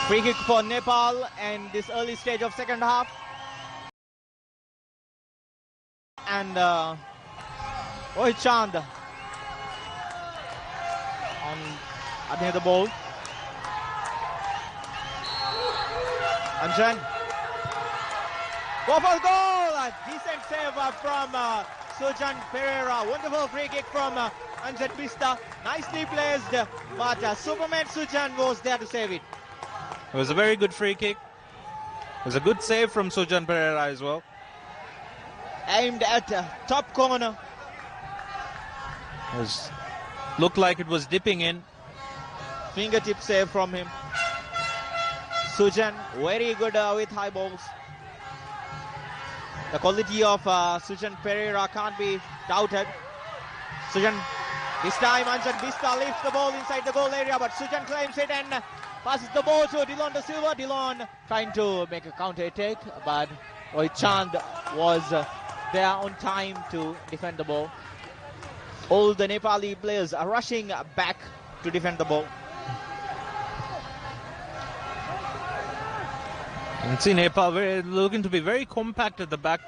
Free kick for Nepal in this early stage of second half. And Rohit Chand underneath the ball. Anjan. Go for goal! A decent save from Sujan Pereira. Wonderful free kick from Anjan Pista. Nicely placed, but Superman Sujan was there to save it. It was a very good free kick. It was a good save from Sujan Pereira as well. Aimed at top corner. Looked like it was dipping in. Fingertip save from him. Sujan, very good with high balls. The quality of Sujan Pereira can't be doubted. Sujan, this time Anjan Bista lifts the ball inside the goal area, but Sujan claims it and passes the ball to Dillon De Silva. Dillon trying to make a counter attack, but Rohit Chand was there on time to defend the ball. All the Nepali players are rushing back to defend the ball. You can see Nepal looking to be very compact at the back.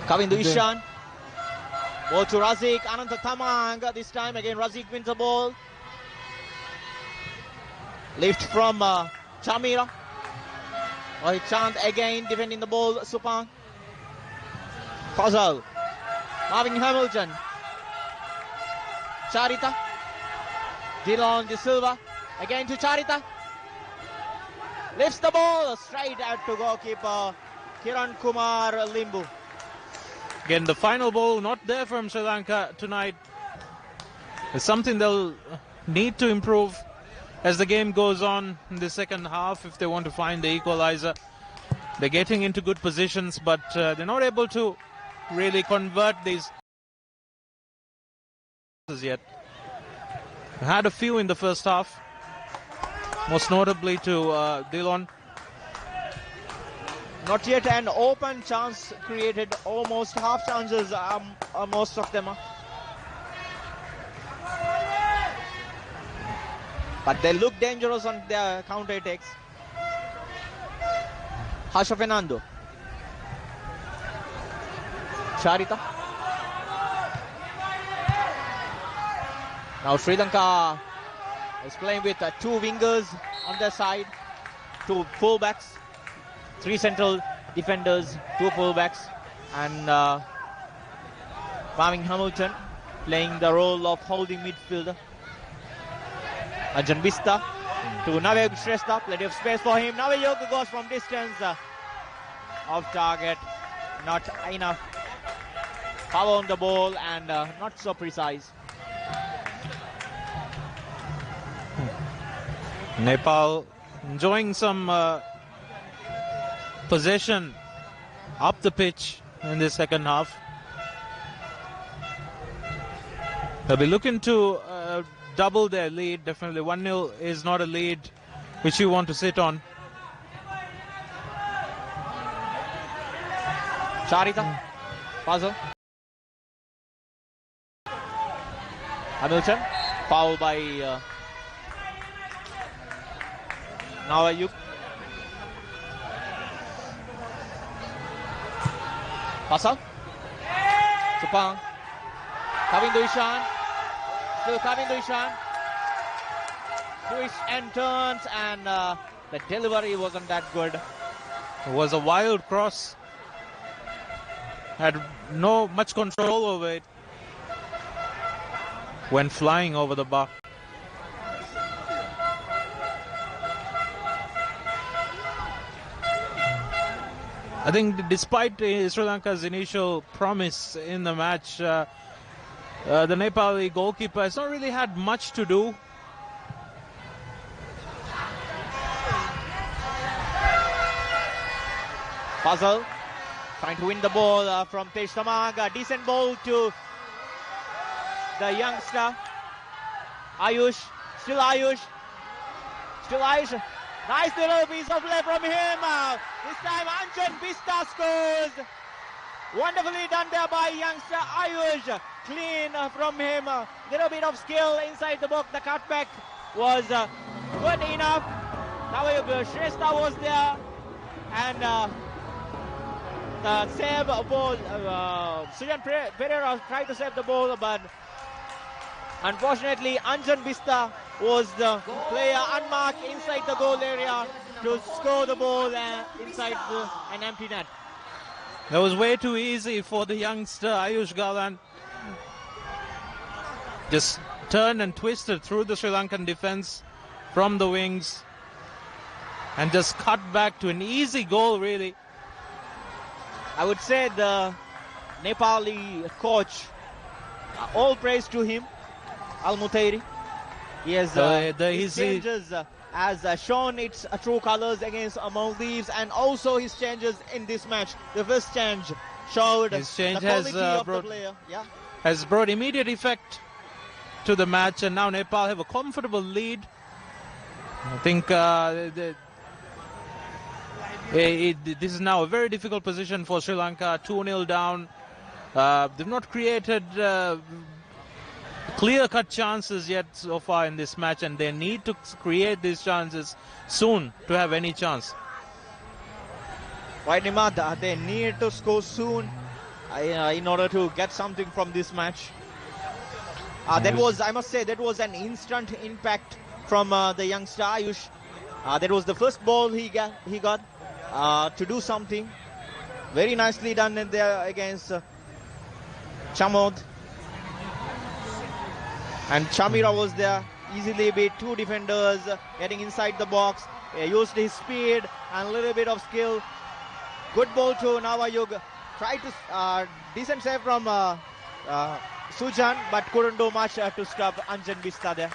Kavindu Ishan. Ball to Razik. Ananta Tamang. This time again Razik wins the ball. Lift from Chamira. Rohit Chand again defending the ball. Supang. Fazal. Marvin Hamilton. Charita. Dillon De Silva. Again to Charita. Lifts the ball straight out to goalkeeper Kiran Kumar Limbu. Again, the final ball not there from Sri Lanka tonight. It's something they'll need to improve as the game goes on in the second half if they want to find the equalizer. They're getting into good positions, but they're not able to really convert these yet. They had a few in the first half, most notably to Dillon. Not yet an open chance created, almost half chances, most of them are. But they look dangerous on their counter attacks. Harsha Fernando. Charita. Now Sri Lanka is playing with two wingers on their side, two fullbacks, three central defenders, two fullbacks, and Marvin Hamilton playing the role of holding midfielder. Anjan Bista to Naveg Shrestha, plenty of space for him. Naveg Yoga goes from distance, off target, not enough power on the ball and not so precise. Nepal enjoying some possession up the pitch in the second half. They'll be looking to double their lead. Definitely 1-0 is not a lead which you want to sit on. Charita, puzzle. Hamilton, foul by Navayuk. Pasal. Supang. Kavindu Ishan. Still Kavindu Ishan. Twists and turns, and the delivery wasn't that good. It was a wild cross. Had no much control over it. Went flying over the bar. I think despite Sri Lanka's initial promise in the match, the Nepali goalkeeper has not really had much to do. Puzzle trying to win the ball from Tej Tamang. Decent ball to the youngster Ayush. Still Ayush. Nice little piece of play from him. This time Anjan Bista scores. Wonderfully done there by youngster Ayush. Clean from him. Little bit of skill inside the box. The cutback was good enough. Navayuga Shrestha was there, and the save ball. Sujan Pereira tried to save the ball, but unfortunately Anjan Bista was the player unmarked inside the goal area to score the ball inside an empty net. That was way too easy for the youngster Ayush Galan. Just turned and twisted through the Sri Lankan defense from the wings and just cut back to an easy goal, really. I would say the Nepali coach, all praise to him, Al Mutairi. He has his changes has shown its true colors against Maldives, and also his changes in this match. The first change showed his change the quality of the player. Yeah. Has brought immediate effect to the match, and now Nepal have a comfortable lead. I think this is now a very difficult position for Sri Lanka. 2-0 down. They've not created clear-cut chances yet so far in this match, and they need to create these chances soon to have any chance. Right, Nimad, they need to score soon in order to get something from this match. That was, I must say, that was an instant impact from the youngster Ayush. That was the first ball he got to do something. Very nicely done in there against Chamod. And Chamira was there, easily beat two defenders, getting inside the box. Used his speed and a little bit of skill. Good ball to Navayug. Tried to decent save from Sujan, but couldn't do much to stop Anjan Bista there.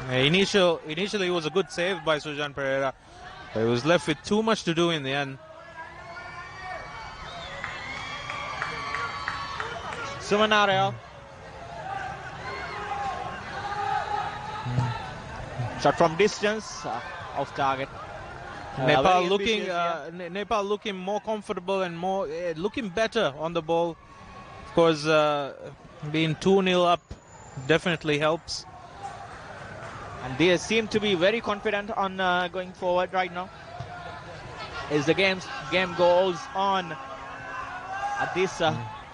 Initially, it was a good save by Sujan Pereira. But he was left with too much to do in the end. Sumanareo. Shot from distance, off target. Nepal looking more comfortable and more looking better on the ball. Of course, being 2-0 up definitely helps. And they seem to be very confident on going forward right now. As the game goes on, this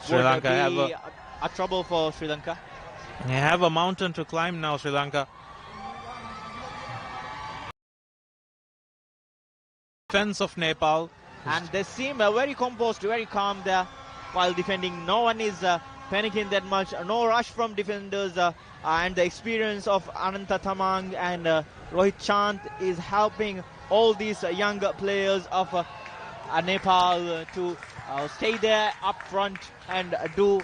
Sri Lanka have a trouble for Sri Lanka. They have a mountain to climb now, Sri Lanka. Defense of Nepal. And they seem very composed, very calm there while defending. No one is panicking that much. No rush from defenders. And the experience of Ananta Tamang and Rohit Chand is helping all these young players of Nepal to stay there up front and do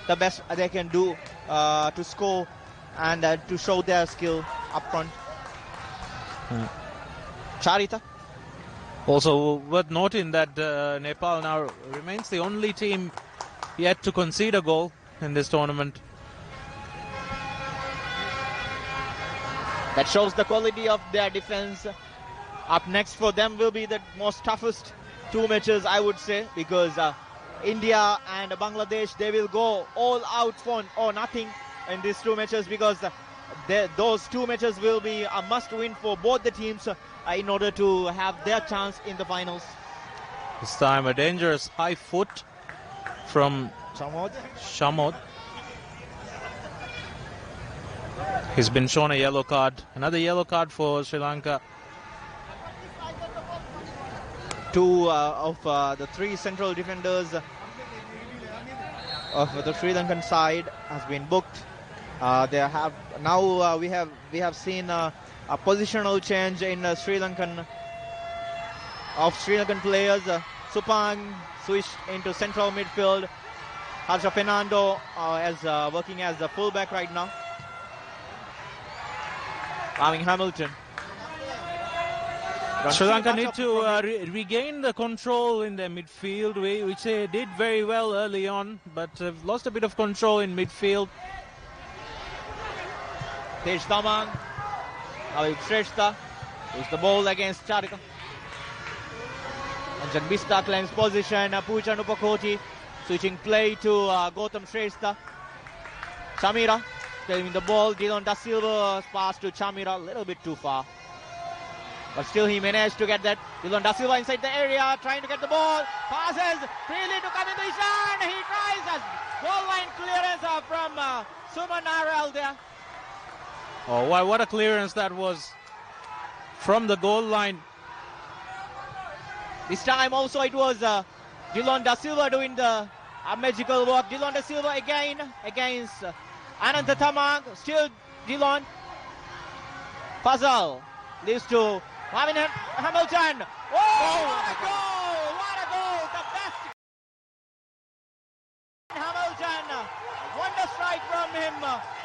the best they can do to score and to show their skill up front. Charita. Also worth noting that Nepal now remains the only team yet to concede a goal in this tournament. That shows the quality of their defense. Up next for them will be the most toughest two matches, I would say, because India and Bangladesh, they will go all out for or nothing in these two matches, because those two matches will be a must-win for both the teams in order to have their chance in the finals. This time a dangerous high foot from Shamod. He's been shown a yellow card. Another yellow card for Sri Lanka. Two of the three central defenders of the Sri Lankan side has been booked. We have seen a positional change in Sri Lankan players. Supang switched into central midfield. Harsha Fernando is working as a fullback right now. Arming Hamilton. Sri Lanka need to regain the control in their midfield, which they did very well early on, but have lost a bit of control in midfield. Tej Tamang, Avik Shrestha, is the ball against Charika. Anjan Bista claims position. Pujan Upakoti switching play to Gautam Shrestha. Samira Claiming the ball, Dylan Da Silva's pass to Chamira, a little bit too far. But still he managed to get that. Dylan Da Silva inside the area, trying to get the ball. Passes freely to Kevin Ishan. He tries a goal line clearance from Suman Aral there. Oh, wow, what a clearance that was from the goal line. This time also it was Dylan Da Silva doing the magical work. Dylan Da Silva again against Ananta Tamang. Still Dylan. Puzzle leads to Marvin Hamilton. Oh, what a goal! What a goal! The best. Hamilton. Wonder strike from him.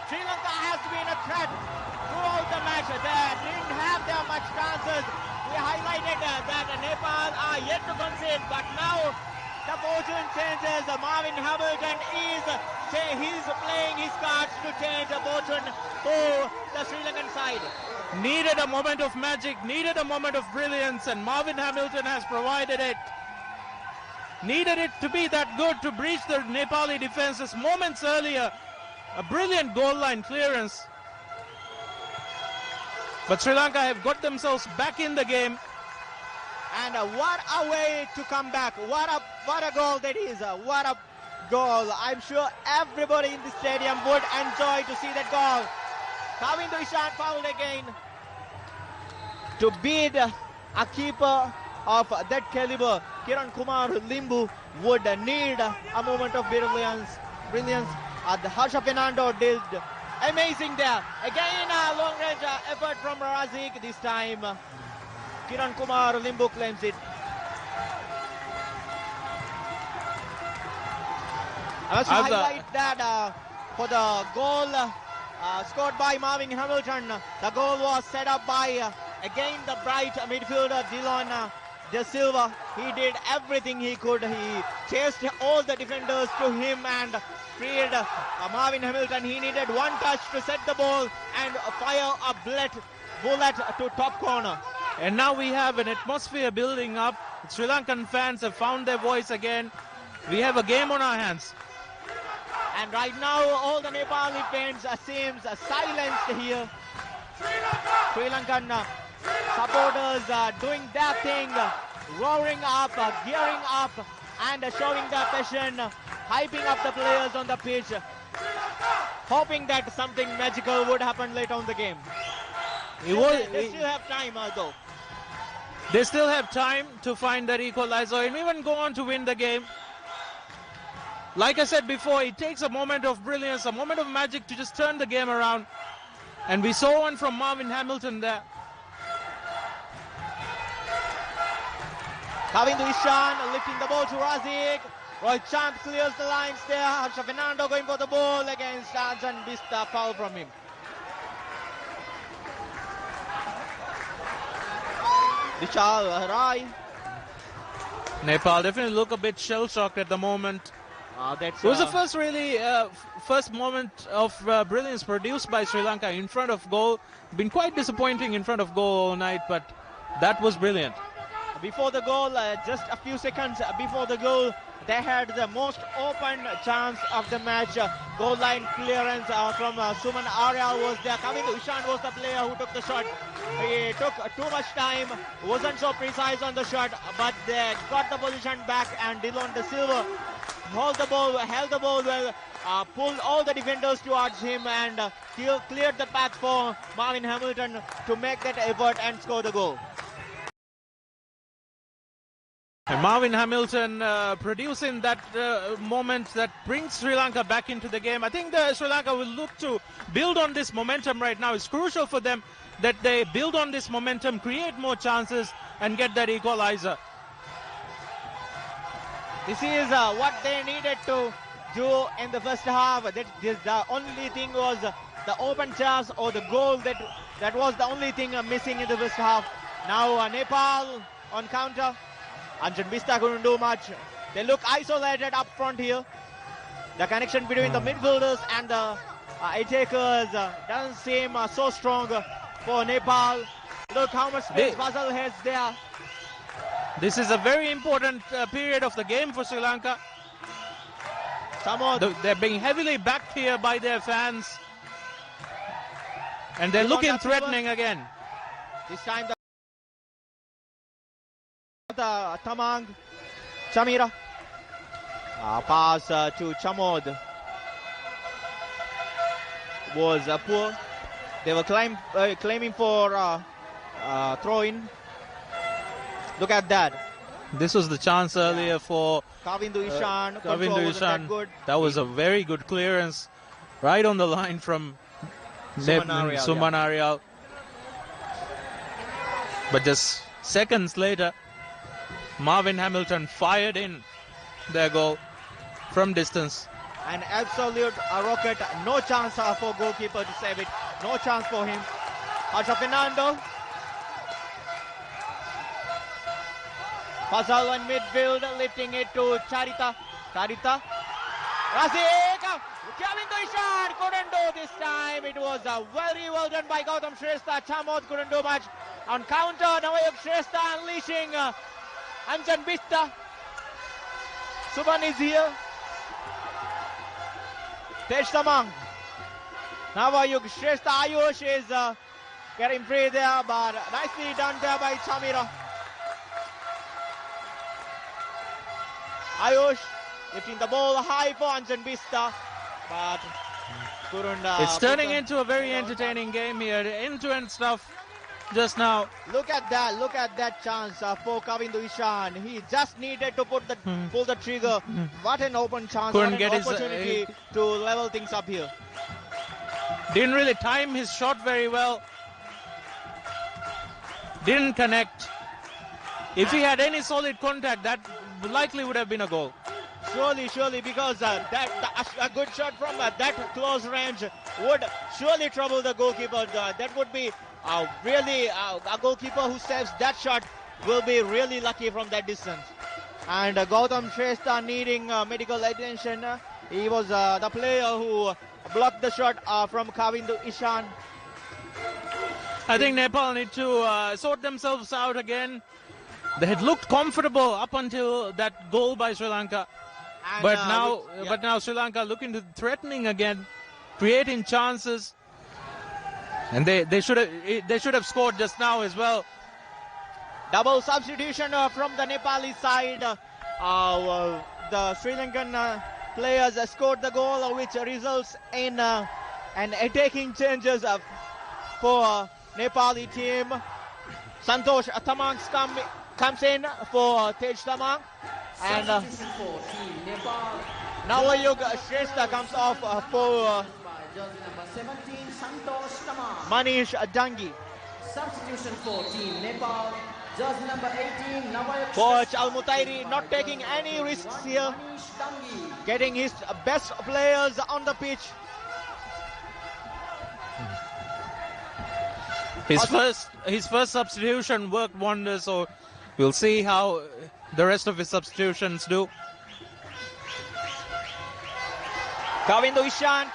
Sri Lanka has been a threat throughout the match. They didn't have that much chances. We highlighted that Nepal are yet to concede, but now the fortune changes. Marvin Hamilton is playing his cards to change the fortune for the Sri Lankan side. Needed a moment of magic, needed a moment of brilliance, and Marvin Hamilton has provided it. Needed it to be that good to breach the Nepali defenses moments earlier. A brilliant goal line clearance. But Sri Lanka have got themselves back in the game. And what a way to come back. What a goal that is. What a goal. I'm sure everybody in the stadium would enjoy to see that goal. Kavindu Ishan fouled again. To beat a keeper of that caliber, Kiran Kumar Limbu would need a moment of brilliance. The Harsha Fernando did amazing there. Again a long range effort from Razik. This time Kiran Kumar Limbu claims it. I must highlight that for the goal scored by Marvin Hamilton, the goal was set up by again the bright midfielder Dylan Da Silva. He did everything he could. He chased all the defenders to him and freed Marvin Hamilton. He needed one touch to set the ball and fire a bullet to top corner. And now we have an atmosphere building up. Sri Lankan fans have found their voice again. We have a game on our hands. And right now all the Nepali fans seems silenced here. Sri Lankan supporters doing their thing, roaring up, gearing up and showing their passion, hyping up the players on the pitch, hoping that something magical would happen later on the game. They still have time though. They still have time to find that equalizer and even go on to win the game. Like I said before, it takes a moment of brilliance, a moment of magic to just turn the game around. And we saw one from Marvin Hamilton there. Kavindu Ishan lifting the ball to Razik. Roy Chand clears the lines there. Harsha Fernando going for the ball against Anjan Bista. Foul from him. Vishal Rai. Nepal definitely look a bit shell-shocked at the moment. It was the first moment of brilliance produced by Sri Lanka in front of goal. Been quite disappointing in front of goal all night, but that was brilliant. Before the goal, just a few seconds before the goal, they had the most open chance of the match. Goal line clearance from Suman Aryal was there. Kavindu Ishan was the player who took the shot. He took too much time, wasn't so precise on the shot, but they got the position back and Dylan Da Silva held the ball well, pulled all the defenders towards him and cleared the path for Marvin Hamilton to make that effort and score the goal. And Marvin Hamilton producing that moment that brings Sri Lanka back into the game. I think Sri Lanka will look to build on this momentum right now. It's crucial for them that they build on this momentum, create more chances and get that equalizer. This is what they needed to do in the first half. The only thing was the open chance or the goal that was the only thing missing in the first half. Now Nepal on counter. Anjan Bista couldn't do much. They look isolated up front here. The connection between the midfielders and the attackers doesn't seem so strong for Nepal. Look how much space Fazal has there. This is a very important period of the game for Sri Lanka. They're being heavily backed here by their fans. And they're Dilon looking Da Silva. threatening again. This time the Tamang Chamira. Pass to Chamod was poor. They were claiming for throw-in. Look at that. This was the chance earlier for Kavindu Ishan. Kavindu Ishan. That was a very good clearance right on the line from Suman Arial. But just seconds later, Marvin Hamilton fired in their goal from distance. An absolute rocket. No chance for goalkeeper to save it. No chance for him. Harsha Fernando. Puzzle in midfield, lifting it to Charita. Charita. Razik. Kavindu Ishan couldn't do this time. It was very well done by Gautam Shrestha. Chamod couldn't do much. On counter, Navayuk Shrestha unleashing Anjan Bista. Suban is here. Tej Tamang. Navayuk Shrestha. Ayush is getting free there, but nicely done there by Chamira. Ayush lifting the ball high for Anjan Bista, but couldn't. It's turning into a very entertaining game here. End-to-end stuff just now. Look at that chance for Kavindu Ishan. He just needed to pull the trigger. What an open chance, Couldn't what get an his, opportunity to level things up here. Didn't really time his shot very well. Didn't connect. If he had any solid contact, that likely would have been a goal. Surely, because a good shot from that close range would surely trouble the goalkeeper. That would be really a goalkeeper who saves that shot will be really lucky from that distance. And Gautam Shrestha needing medical attention. He was the player who blocked the shot from Kavindu Ishan. I think Nepal need to sort themselves out again. They had looked comfortable up until that goal by Sri Lanka. And, but now Sri Lanka looking to threatening again, creating chances. And they should have scored just now as well. Double substitution from the Nepali side. The Sri Lankan players scored the goal, which results in an attacking changes for Nepali team. Santosh Tamang comes in for Tej Tamang. And Navayuk Shrestha comes off for Manish Dangi. Substitution for Team Nepal, jersey number 18, Navayuk Coach Al-Mutairi not taking any risks here, getting his best players on the pitch. His first substitution worked wonders, so we'll see how the rest of his substitutions do. Kavindu Ishan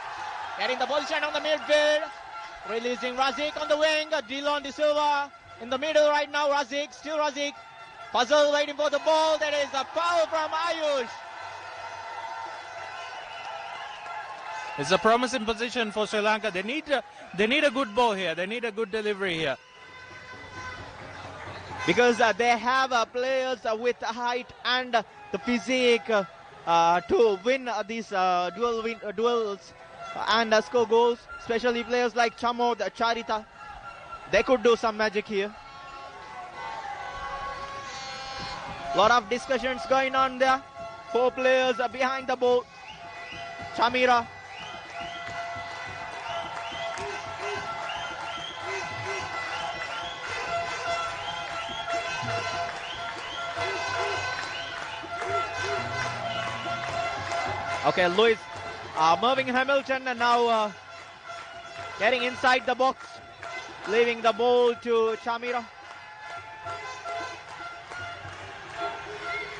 getting the position on the midfield, releasing Razik on the wing. Dilon Da Silva in the middle right now. Still Razik. Puzzle waiting for the ball. There is a foul from Ayush. It's a promising position for Sri Lanka. They need a good ball here. They need a good delivery here. Because they have players with height and the physique to win these duels and score goals. Especially players like Chamod, Charita. They could do some magic here. Lot of discussions going on there. 4 players behind the ball. Chamira. Okay, Luis Mervyn Hamilton now getting inside the box, leaving the ball to Chamira.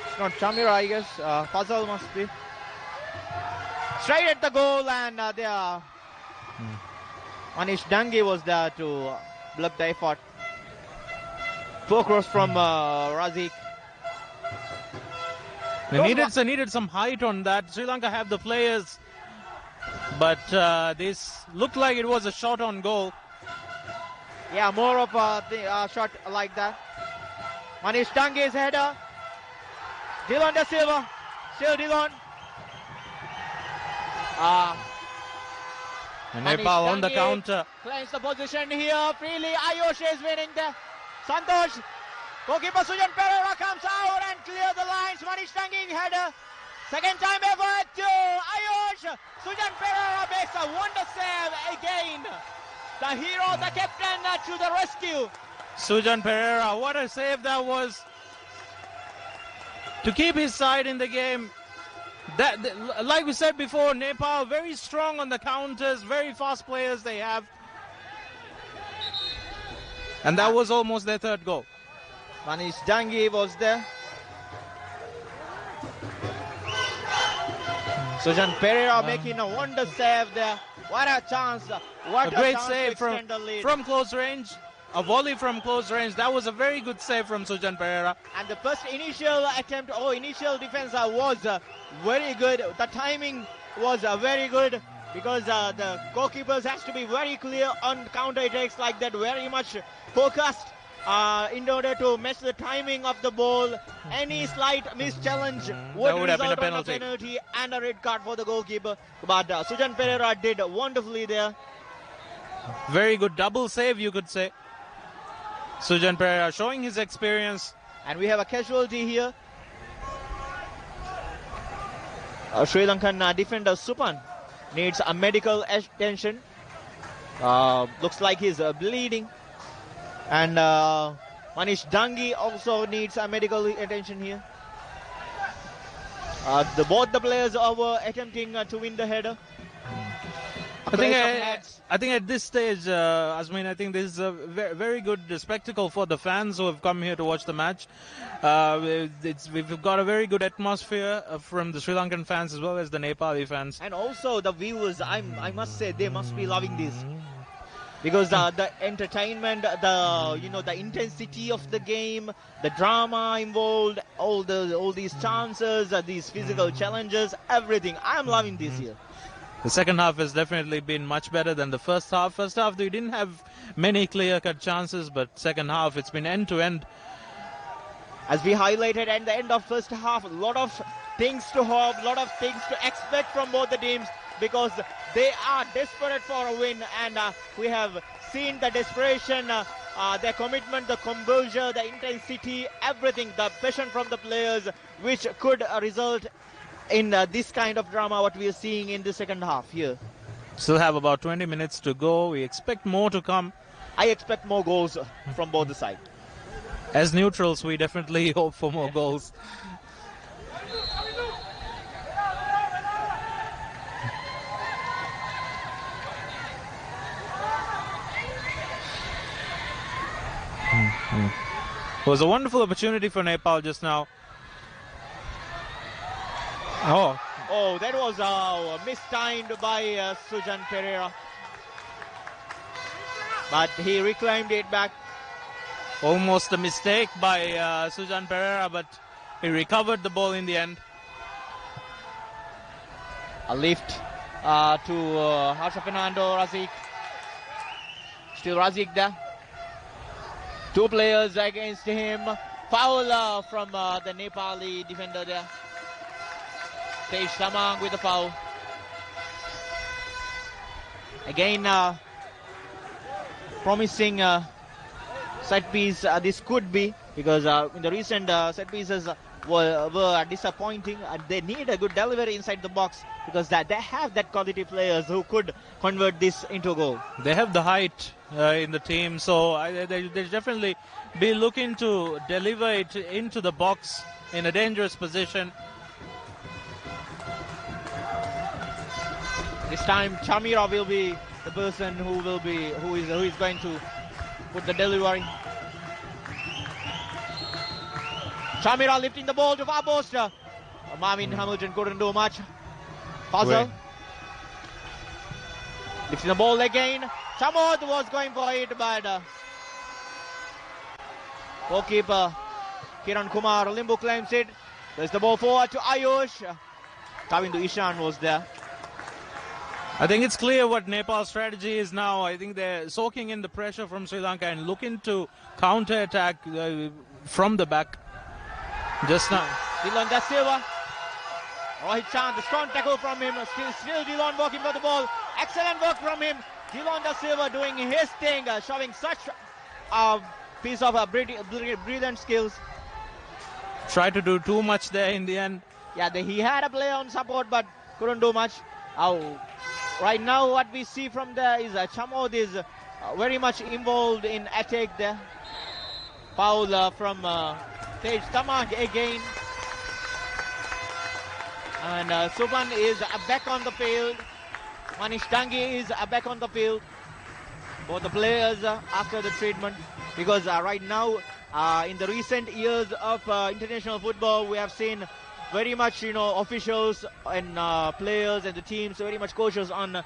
It's not Chamira, I guess. Puzzle must be. Straight at the goal, and there. Manish Dangi was there to block the effort. Poor cross from Razik. They needed some height on that. Sri Lanka have the players, but this looked like it was a shot on goal. Yeah, more of a shot like that. Manish Dange's header. Dylan Da Silva. Still Dylan. And Nepal on the counter. Claims the position here. Freely Ayush is winning there. Santosh. Goalkeeper Sujan Pereira comes out and clears the lines. Manish Dange header. Second time ever to Ayush. Sujan Pereira makes a wonder save again. The hero, the captain to the rescue. Sujan Pereira, what a save that was. To keep his side in the game. Like we said before, Nepal very strong on the counters, very fast players they have. And that was almost their third goal. Manish Dange was there. Sujan Pereira making a wonder save there. What a chance. What a great chance save from close range. A volley from close range. That was a very good save from Sujan Pereira. And the first initial attempt, initial defense was very good. The timing was very good because the goalkeepers has to be very clear on counter attacks like that, very much focused in order to match the timing of the ball. Any slight mischallenge would have been a result in a penalty and a red card for the goalkeeper. But Sujan Pereira did wonderfully there. Very good double save, you could say. Sujan Pereira showing his experience. And we have a casualty here. Sri Lankan defender Supan needs a medical attention. Looks like he's bleeding. And Manish Dange also needs a medical attention here. Both the players were attempting to win the header. I think at this stage, Asmin, I think this is a very good spectacle for the fans who have come here to watch the match. We've got a very good atmosphere from the Sri Lankan fans as well as the Nepali fans. And also the viewers, I must say, they must be loving this. Because the entertainment, the intensity of the game, the drama involved, all these chances, these physical challenges, everything. I'm loving this here. The second half has definitely been much better than the first half. First half, they didn't have many clear-cut chances, but second half, it's been end-to-end. As we highlighted at the end of first half, a lot of things to hope, a lot of things to expect from both the teams because they are desperate for a win, and we have seen the desperation, their commitment, the composure, the intensity, everything, the passion from the players, which could result in this kind of drama what we are seeing in the second half here. Still have about 20 minutes to go. We expect more to come. I expect more goals from both the sides. As neutrals, we definitely hope for more goals. It was a wonderful opportunity for Nepal just now. Oh, that was mistimed by Sujan Pereira. But he reclaimed it back. Almost a mistake by Sujan Pereira, but he recovered the ball in the end. A lift to Harsha Fernando, Razik. Still Razik there. Two players against him. Foul from the Nepali defender there. Tej Tamang with the foul. Again, promising set piece this could be, because in the recent set pieces were disappointing. They need a good delivery inside the box because they have that quality players who could convert this into a goal. They have the height in the team, so they definitely be looking to deliver it into the box in a dangerous position. This time Chamira will be the person who is going to put the delivery. Chamira lifting the ball to far post. Marvin Hamilton couldn't do much. Puzzle. Lifting the ball again. Chamod was going for it, but goalkeeper Kiran Kumar Limbu claims it. There's the ball forward to Ayush. Kavindu Ishan was there. I think it's clear what Nepal's strategy is now. I think they're soaking in the pressure from Sri Lanka and looking to counter-attack from the back. Just now. Dilon Da Silva. Rohit Chand, strong tackle from him. Still Dilon working for the ball. Excellent work from him. Dilon Da Silva doing his thing, showing such a piece of brilliant skills. Tried to do too much there in the end. Yeah, he had a play on support, but couldn't do much. Right now, what we see from there is Chamod is very much involved in attack there. Foul from Tej Tamang again. And Suban is back on the field. Manish Dangi is back on the field. Both the players after the treatment. Because right now, in the recent years of international football, we have seen very much, officials and players and the teams very much cautious on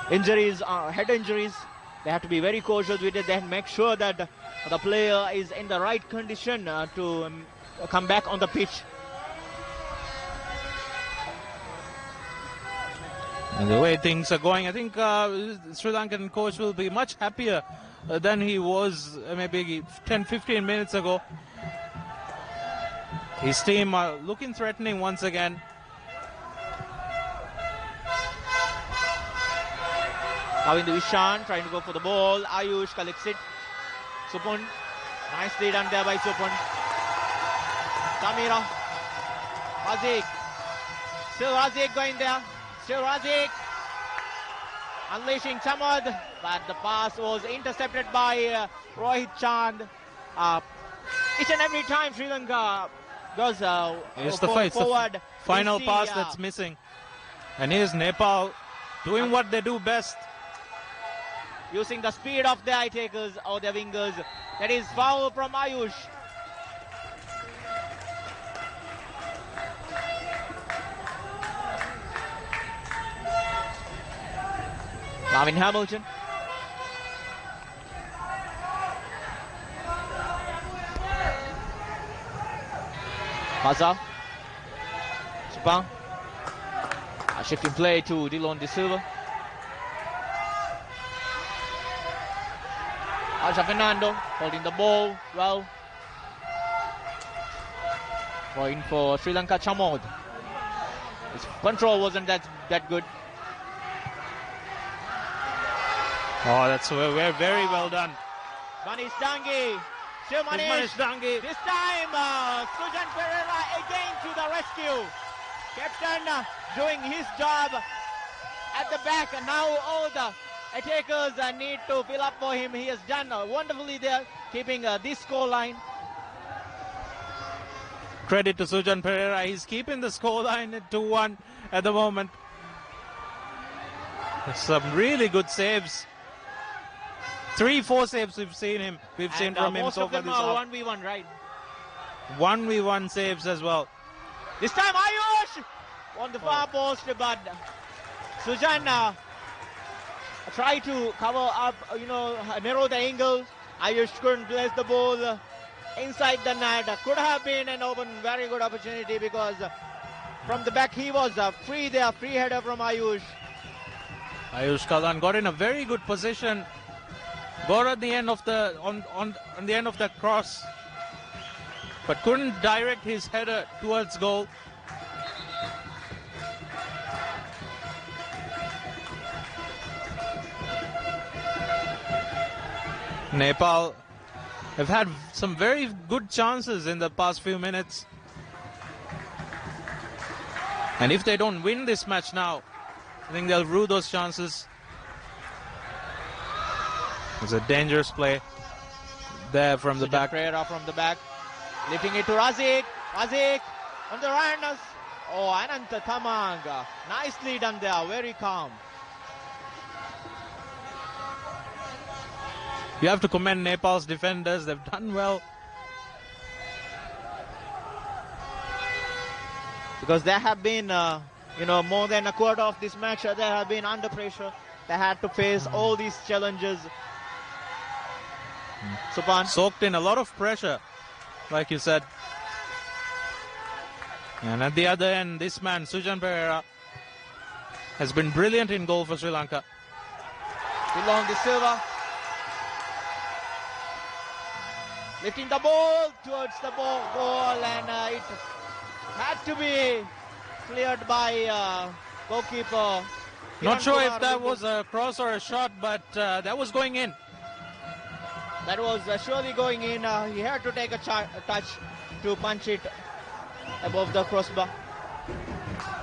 injuries, head injuries. They have to be very cautious with it. They make sure that the player is in the right condition to come back on the pitch. And the way things are going, I think Sri Lankan coach will be much happier than he was maybe 10-15 minutes ago. His team are looking threatening once again. Now in the Vishan, trying to go for the ball. Ayush collects it. Supun. Nicely done there by Supun. Samira. Razik. Still Razik going there. Still Razik. Unleashing Chamad. But the pass was intercepted by Rohit Chand. Each and every time Sri Lanka goes forward. The final pass that's missing. And here's Nepal doing what they do best. Using the speed of their takers or their wingers. That is foul from Ayush. Marvin Hamilton. Maza. Chupang. A shifting play to Dilon De Silva. Aja Fernando holding the ball well. Going for Sri Lanka, Chamod. His control wasn't that good. Oh, that's very well done. Manish Dangi. Still Manish Dangi. This time, Sujan Pereira again to the rescue. Captain doing his job at the back. And now all the attackers need to fill up for him. He has done wonderfully there, keeping this score line. Credit to Sujan Pereira. He's keeping the score line at 2-1 at the moment. Some really good saves. 3-4 saves we've seen from him so far this half. 1v1, right? 1v1 saves as well. This time Ayush on the far post, but Sujan tried to cover up, narrow the angle. Ayush couldn't place the ball inside the net. Could have been an open, very good opportunity because from the back he was free there, free header from Ayush. Ayush Kalan got in a very good position. Got at the end of the on the end of that cross, but couldn't direct his header towards goal. Nepal have had some very good chances in the past few minutes, and if they don't win this match now, I think they'll rue those chances. It's a dangerous play there from the back. Pereira from the back, lifting it to Razik. Razik on the run. Oh, Ananta Tamang. Nicely done there, very calm. You have to commend Nepal's defenders. They've done well. Because they have been, more than a quarter of this match, they have been under pressure. They had to face all these challenges. Supan. Soaked in a lot of pressure, like you said. And at the other end, this man, Sujan Pereira, has been brilliant in goal for Sri Lanka. Dilon De Silva lifting the ball towards the goal, and it had to be cleared by goalkeeper. Not Kiran sure Kumar if that Limbu. was a cross or a shot, but that was going in. That was surely going in. He had to take a touch to punch it above the crossbar.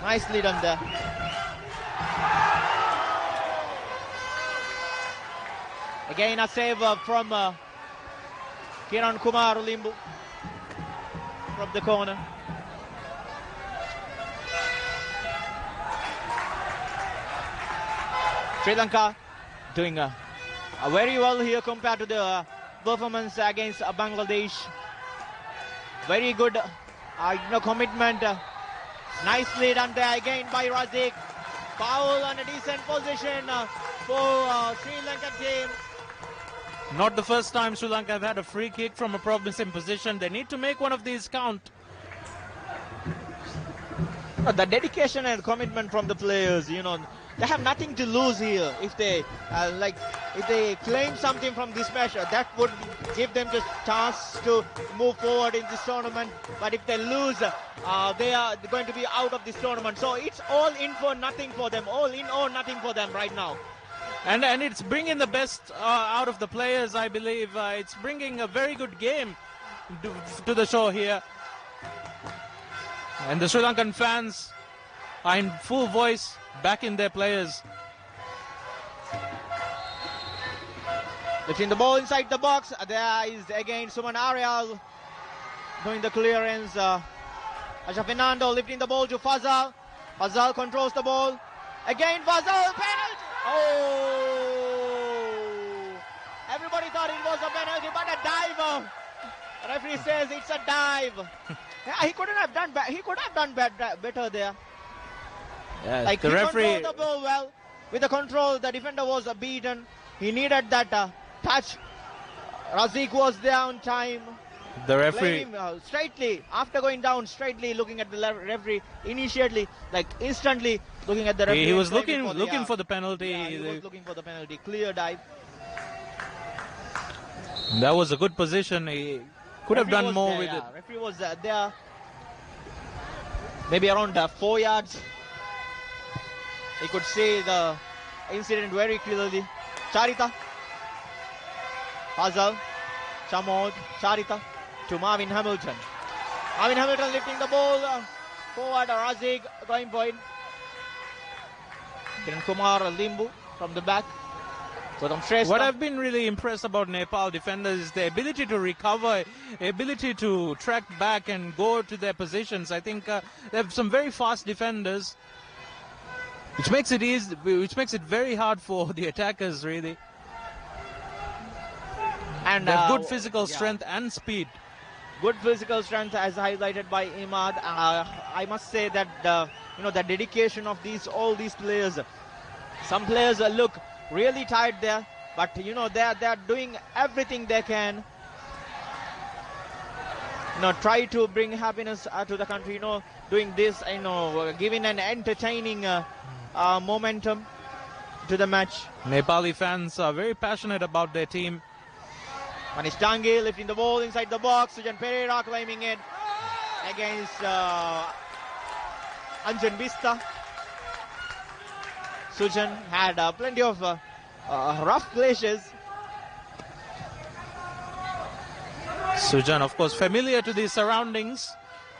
Nicely done there. Again a save from Kiran Kumar Limbu from the corner. Sri Lanka doing very well here compared to the performance against Bangladesh. Very good commitment. Nicely done there again by Razik. Foul on a decent position for Sri Lankan team. Not the first time Sri Lanka have had a free kick from a promising position. They need to make one of these count. The dedication and commitment from the players, they have nothing to lose here. If they if they claim something from this match, that would give them the chance to move forward in this tournament. But if they lose, they are going to be out of this tournament. So it's all in for nothing for them. All in or nothing for them right now. And it's bringing the best out of the players, I believe. It's bringing a very good game to the show here. And the Sri Lankan fans are in full voice, backing their players. Lifting the ball inside the box. There is again Suman Arial doing the clearance. Asha Fernando lifting the ball to Fazal. Fazal controls the ball. Again Fazal, penalty! Oh! Everybody thought it was a penalty, but a dive. The referee says it's a dive. Yeah, he couldn't have done he could have done better there. Yeah, Like the he referee controlled the ball well. With the control, the defender was beaten. He needed that touch. Razik was there on time. The referee, Him, straightly, after going down, straightly looking at the referee, initially, like instantly looking at the referee. he was and looking for the penalty. Yeah, he was looking for the penalty. Clear dive. That was a good position. He could have done more with it. Referee was there, maybe around 4 yards. He could see the incident very clearly. Charita, Fazal, Chamod, Charita to Marvin Hamilton. Marvin Hamilton lifting the ball forward. Razik going for it. Kiran Kumar Limbu from the back. What I've been really impressed about Nepal defenders is the ability to recover, ability to track back and go to their positions. I think they have some very fast defenders, which makes it easy, which makes it very hard for the attackers, really. And they have good physical strength and speed. Good physical strength, as highlighted by Imad. I must say that the dedication of all these players. Some players look really tired there, but they're doing everything they can. Try to bring happiness to the country. Doing this, giving an entertaining momentum to the match. Nepali fans are very passionate about their team. Manish Tangi lifting the ball inside the box. Sujan Pereira claiming it against Anjan Bista. Sujan had plenty of rough clashes. Sujan, of course, familiar to the surroundings,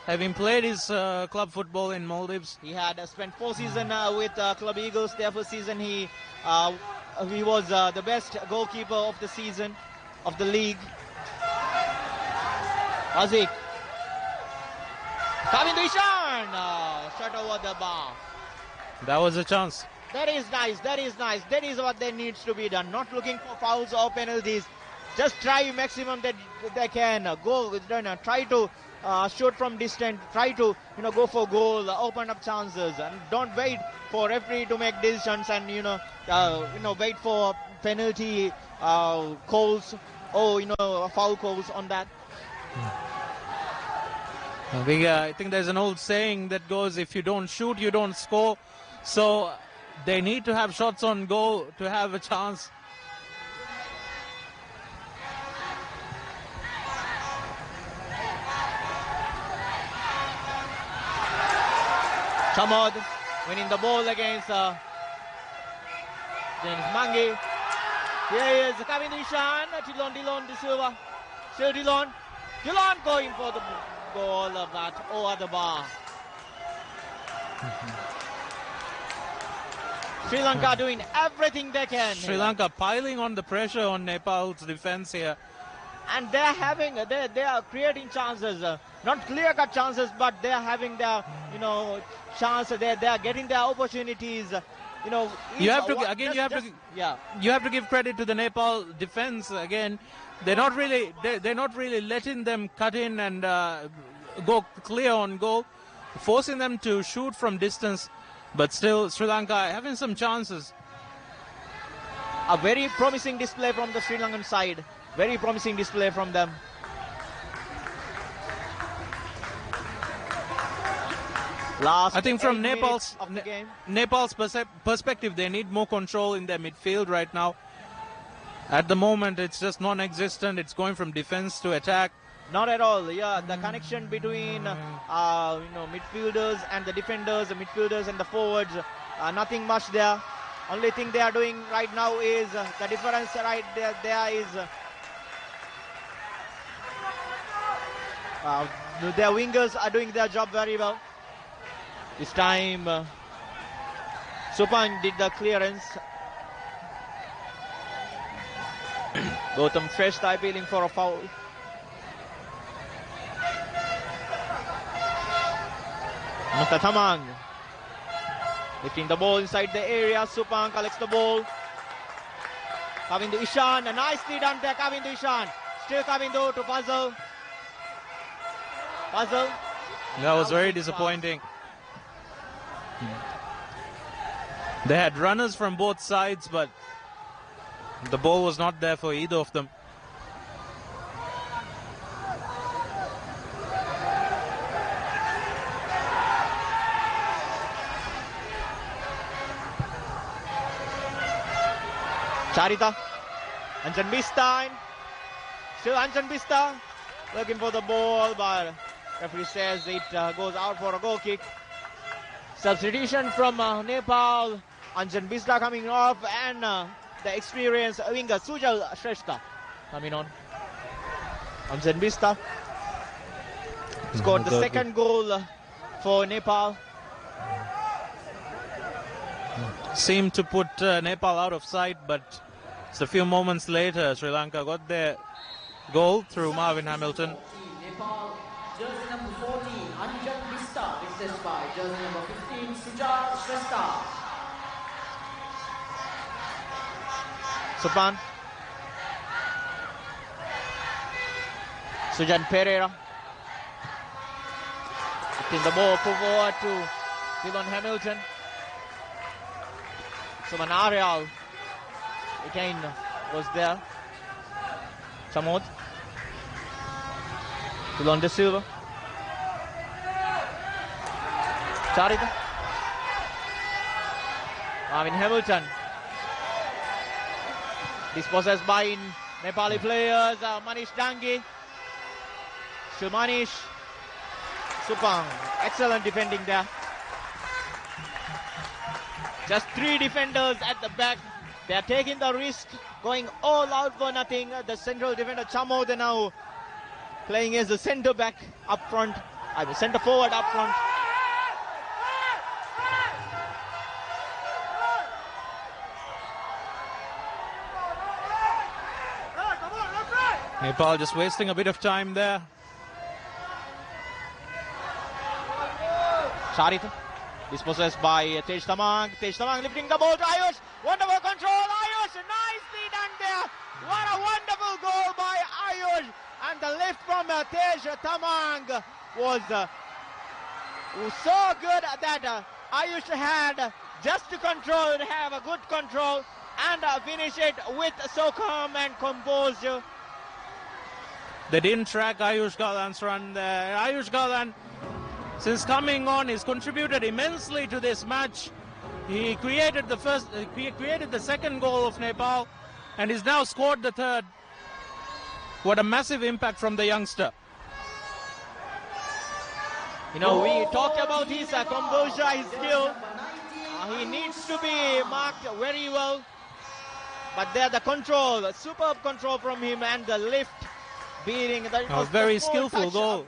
having played his club football in Maldives. He had spent 4 seasons with Club Eagles. Their first season, he was the best goalkeeper of the season of the league. Razik. Kavin Ishan. Shot over the bar. That was a chance. That is nice. That is nice. That is what there needs to be done. Not looking for fouls or penalties. Just try maximum that they can. Try to shoot from distance. Try to go for goal. Open up chances, and don't wait for referee to make decisions and wait for penalty calls or foul calls on that. I think there's an old saying that goes, if you don't shoot, you don't score. So they need to have shots on goal to have a chance. Chamod winning the ball against James Mangi. Here is Kevin Ishan, Dillon De Silva. Still Dillon going for the ball, but over the bar. Sri Lanka doing everything they can. Sri Lanka piling on the pressure on Nepal's defense here. And they are creating chances, not clear-cut chances, but they are having their, chance. They are getting their opportunities. You have to give credit to the Nepal defense again. They're not really letting them cut in and go clear on goal, forcing them to shoot from distance. But still, Sri Lanka having some chances. A very promising display from the Sri Lankan side. Very promising display from them. I think from Nepal's perspective, they need more control in their midfield right now. At the moment, it's just non-existent. It's going from defense to attack. Not at all. Yeah, the connection between midfielders and the defenders, the midfielders and the forwards, nothing much there. Only thing they are doing right now is the difference right there is their wingers are doing their job very well. This time Supang did the clearance. Gautam Shrestha appealing for a foul. Mutta Thamang lifting the ball inside the area. Supang collects the ball. Kavindu Ishan, nicely done there. Kavindu Ishan, still Kavindu to Puzzle. That was very disappointing. They had runners from both sides, but the ball was not there for either of them. Charita, Anjan Bista, still Anjan Bista looking for the ball, but referee says it goes out for a goal kick. Substitution from Nepal, Anjan Bista coming off, and the experienced winger Sujal Shrestha coming on. Anjan Bista scored the second goal for Nepal. Seemed to put Nepal out of sight, but it's a few moments later Sri Lanka got their goal through Marvin Hamilton. Nepal, jersey number 14, Anjan Bista, assisted by jersey number 15, Sujal Shrestha. Supan, Sujan Pereira putting the ball forward to Dylan Hamilton. Suman Arial again was there. Chamod, Dylan De Silva, Charita, Marvin Hamilton. Dispossessed by Nepali players, Manish Dangi, Shumanish, Supang, excellent defending there. Just 3 defenders at the back. They are taking the risk, going all out for nothing. The central defender Chamod now playing as a centre back up front, centre forward up front. Nepal just wasting a bit of time there. Charita dispossessed by Tej Tamang. Tej Tamang lifting the ball to Ayush. Wonderful control, Ayush. Nicely done there. What a wonderful goal by Ayush. And the lift from Tej Tamang was so good that Ayush had just to control it, have a good control and finish it with so calm and composure. They didn't track Ayush Galan's run there. Ayush Galan, since coming on, has contributed immensely to this match. He created the second goal of Nepal, and he's now scored the third. What a massive impact from the youngster. You know, we talked about his composure, his skill. He needs to be marked very well. But there, the control, superb control from him, and the lift beating. A very skillful goal.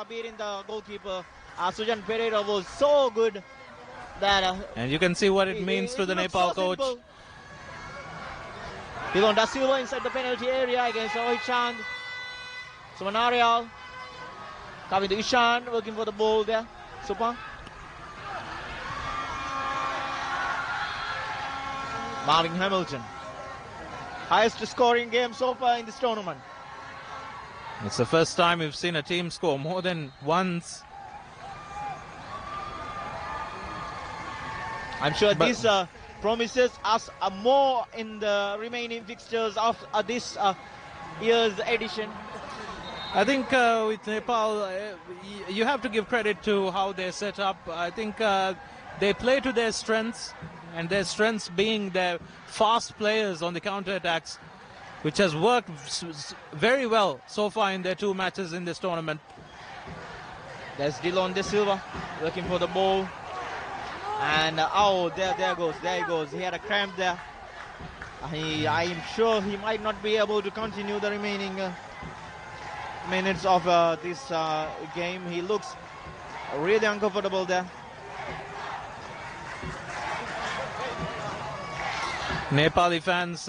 Beating the goalkeeper. Sujan Pereira was so good that. And you can see what it means to the Nepal coach. Dilon Da Silva inside the penalty area against Rohit Chand. Sumanarial coming to Ishan, working for the ball there. Super. Marvin Hamilton. Highest scoring game so far in this tournament. It's the first time we've seen a team score more than once. I'm sure this promises us more in the remaining fixtures of this year's edition. I think with Nepal, you have to give credit to how they're set up. I think they play to their strengths, and their strengths being their fast players on the counter-attacks, which has worked very well so far in their two matches in this tournament. There's Dilon De Silva looking for the ball. And there he goes. He had a cramp there. I am sure he might not be able to continue the remaining minutes of this game. He looks really uncomfortable there. Nepali fans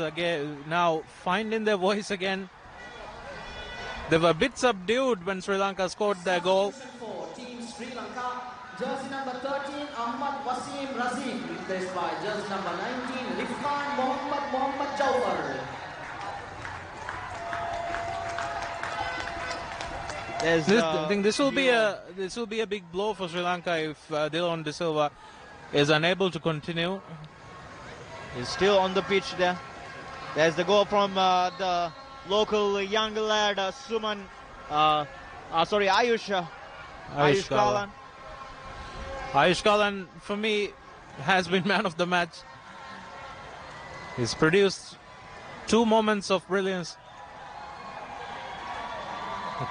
now finding their voice again. They were a bit subdued when Sri Lanka scored their goal. Team Sri Lanka, jersey number 13, Ahmad Wasim Razim, replaced by jersey number 19, Rifan Mohammad Jawhar. I think this will be a big blow for Sri Lanka if Dilon De Silva is unable to continue. He's still on the pitch there. There's the goal from the local young lad, Ayush Kalan. Ayush Kalan, for me, has been man of the match. He's produced two moments of brilliance.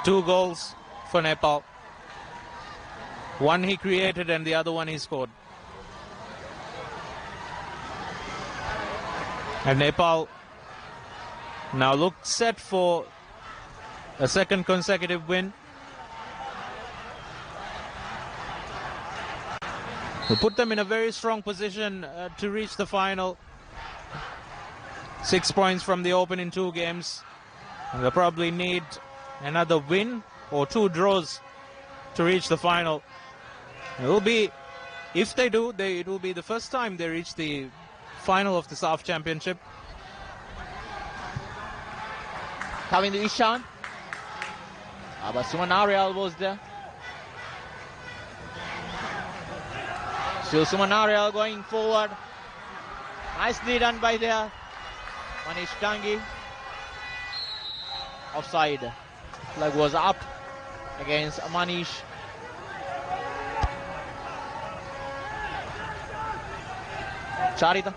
2 goals for Nepal. One he created and the other one he scored. And Nepal now look set for a second consecutive win. Will put them in a very strong position to reach the final. 6 points from the opening 2 games. And they'll probably need another win or 2 draws to reach the final. It will be, if they do, it will be the first time they reach the final of the SAF Championship. Coming to Ishan. But Suman Arial was there. Still Suman Arial going forward. Nicely done by there. Manish Tangi. Offside. Flag was up against Manish. Charita.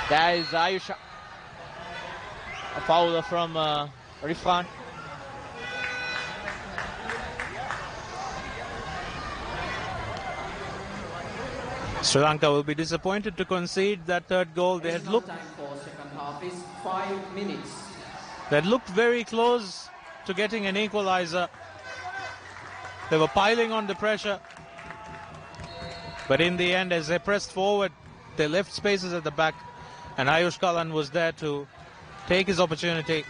There is Ayusha. A foul from Rifan. Sri Lanka will be disappointed to concede that third goal. They had looked Time for second half is 5 minutes. They had looked very close to getting an equalizer. They were piling on the pressure. But in the end, as they pressed forward, they left spaces at the back. And Ayush Kalan was there to take his opportunity.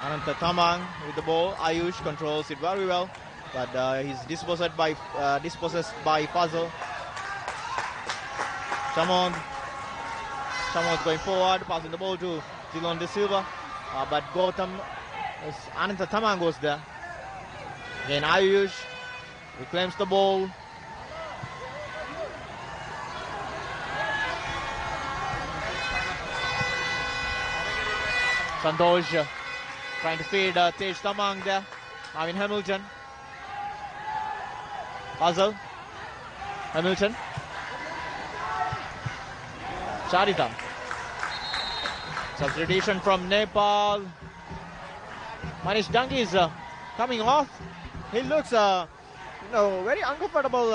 Ananta Tamang with the ball. Ayush controls it very well. But he's dispossessed by Puzzle. Shamond going forward, passing the ball to Dilon De Silva. But Ananta Tamang goes there. Again Ayush reclaims the ball. Santosh trying to feed Tej Tamang there. Now in Hamilton. Puzzle. Hamilton. Charita. Substitution from Nepal. Manish Dangi is coming off. He looks very uncomfortable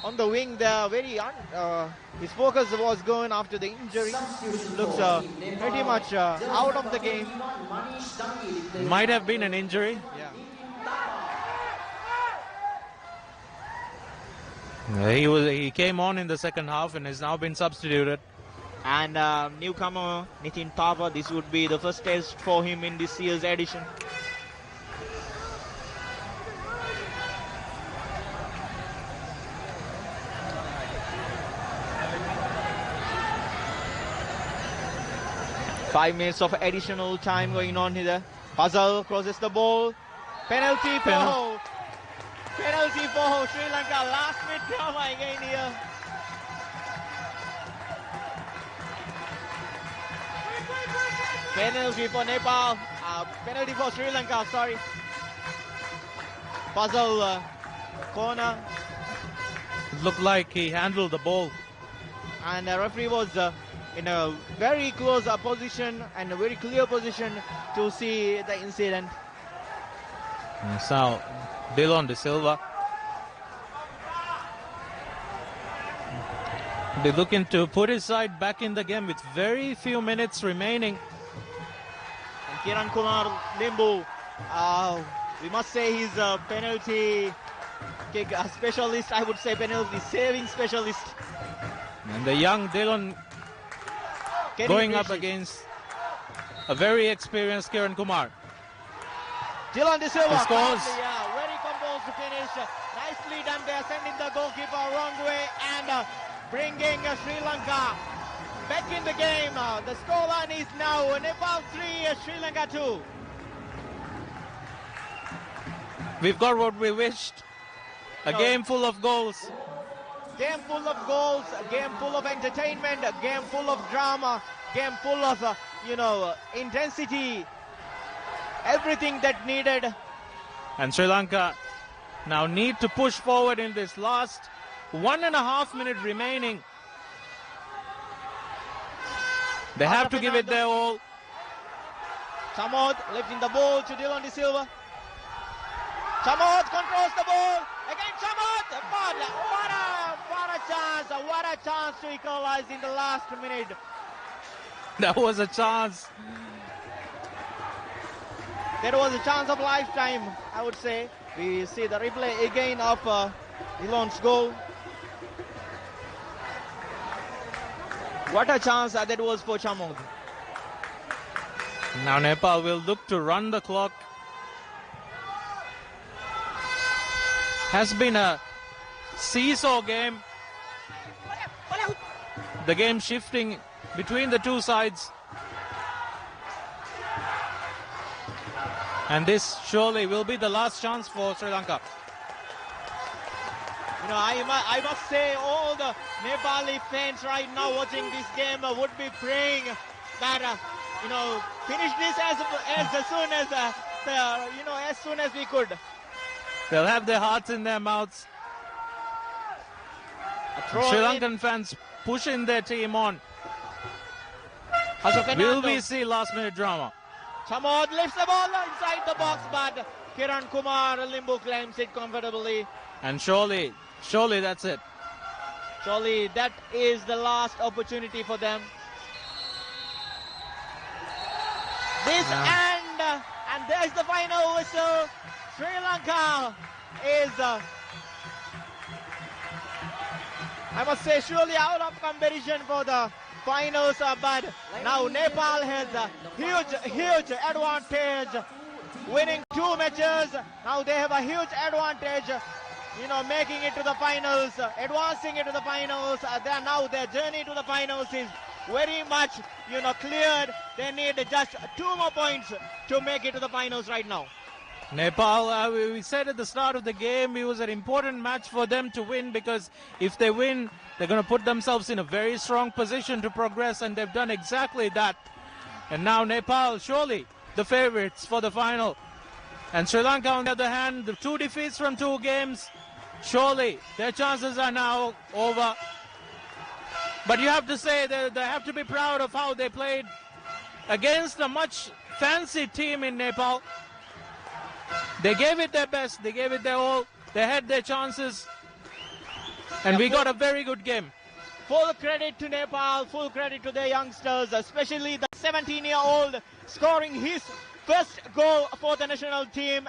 on the wing there. His focus was going after the injury. Looks pretty much out of the game. Might have been an injury. Yeah. He came on in the second half and has now been substituted. And newcomer Nitin Thapa, this would be the first test for him in this year's edition. Five minutes of additional time going on here. Puzzle crosses the ball. Penalty for Sri Lanka. Last minute drama again here. Penalty for Nepal. Penalty for Sri Lanka, sorry. Puzzle corner. It looked like he handled the ball. And the referee was in a very close position and a very clear position to see the incident. And so, Dillon De Silva. They're looking to put his side back in the game with very few minutes remaining. And Kiran Kumar Limbu, we must say he's a penalty kick specialist, I would say penalty saving specialist. And the young Dillon going up against a very experienced Kiran Kumar. Dillon De Silva scores. Very composed to finish. Nicely done there, sending the goalkeeper wrong way and bringing Sri Lanka back in the game. The scoreline is now Nepal 3, Sri Lanka 2. We've got what we wished. A game full of goals. Game full of goals, a game full of entertainment, a game full of drama, game full of, intensity. Everything that needed. And Sri Lanka now need to push forward in this last 1.5 minutes remaining. They have to give it their all. Chamod lifting the ball to Dillon De Silva. Chamod controls the ball. Again Chamod. But what a chance to equalize in the last minute. That was a chance. That was a chance of lifetime, I would say. We see the replay again of Dillon's goal. What a chance that was for Chamod. Now Nepal will look to run the clock. Has been a seesaw game. The game shifting between the two sides. And this surely will be the last chance for Sri Lanka. I must say all the Nepali fans right now watching this game would be praying that, finish this as soon as we could. They'll have their hearts in their mouths. Sri Lankan fans pushing their team on. Will we see last minute drama? Chamod lifts the ball inside the box, but Kiran Kumar Limbu claims it comfortably. And surely that's it. Surely that is the last opportunity for them. And there's the final whistle. Sri Lanka is, I must say, surely out of competition for the finals, but now Nepal has a huge advantage, winning 2 matches. Now they have a huge advantage, making it to the finals, advancing into the finals. Now their journey to the finals is very much, cleared. They need just 2 more points to make it to the finals right now. Nepal, we said at the start of the game, it was an important match for them to win, because if they win, they're going to put themselves in a very strong position to progress, and they've done exactly that. And now Nepal, surely the favorites for the final. And Sri Lanka, on the other hand, the 2 defeats from 2 games. Surely their chances are now over. But you have to say that they have to be proud of how they played against a much fancy team in Nepal. They gave it their best. They gave it their all. They had their chances. And we got a very good game. Full credit to Nepal, full credit to the youngsters, especially the 17-year-old scoring his first goal for the national team.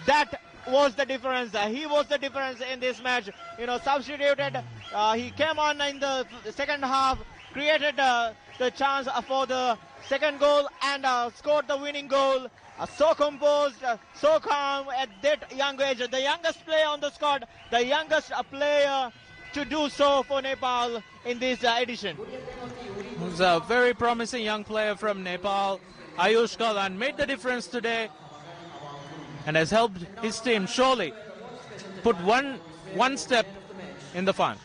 That was the difference. He was the difference in this match. You know, substituted. He came on in the second half, created the chance for the second goal and scored the winning goal. So composed, so calm at that young age. The youngest player on the squad, the youngest player to do so for Nepal in this edition. Who's a very promising young player from Nepal, Ayush Kalan, made the difference today and has helped his team surely put one step in the fun.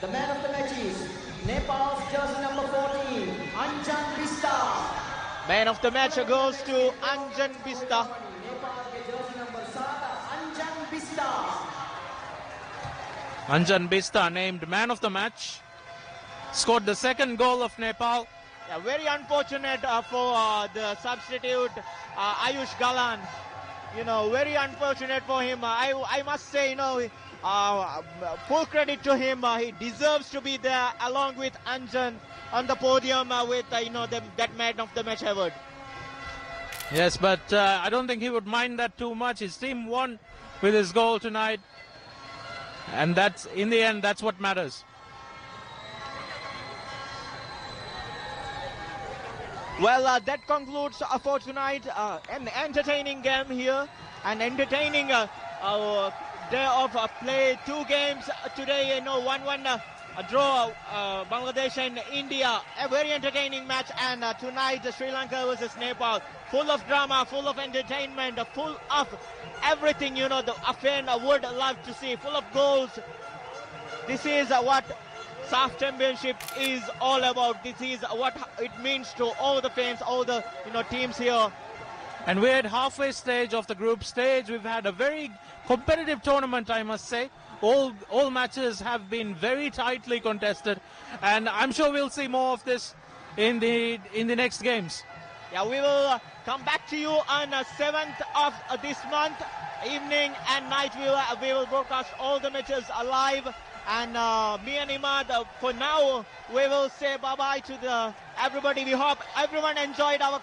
The man of the match is Nepal's jersey number 14, Anjan Bista. Man of the match goes to Anjan Bista. Nepal के jersey number 7, Anjan Bista. Anjan Bista named man of the match. Scored the second goal of Nepal. Yeah, very unfortunate for the substitute Ayush Galan. You know, very unfortunate for him. I must say, you know, full credit to him. He deserves to be there along with Anjan on the podium with, you know, that man of the match award. Yes, but I don't think he would mind that too much. His team won with his goal tonight. And that's, in the end, that's what matters. Well, that concludes for tonight. An entertaining game here. An entertaining day of play. 2 games today, you know, 1-1 draw, Bangladesh and India. A very entertaining match. And tonight, Sri Lanka versus Nepal. Full of drama, full of entertainment, full of everything, you know, a fan would love to see. Full of goals. This is what SAF Championship is all about. This is what it means to all the fans, all the, you know, teams here. And we're at halfway stage of the group stage. We've had a very competitive tournament, I must say. All matches have been very tightly contested, and I'm sure we'll see more of this in the next games. Yeah, we will come back to you on 7th of this month, evening and night. We will broadcast all the matches live. And me and Imad, for now, we will say bye-bye to everybody. We hope everyone enjoyed our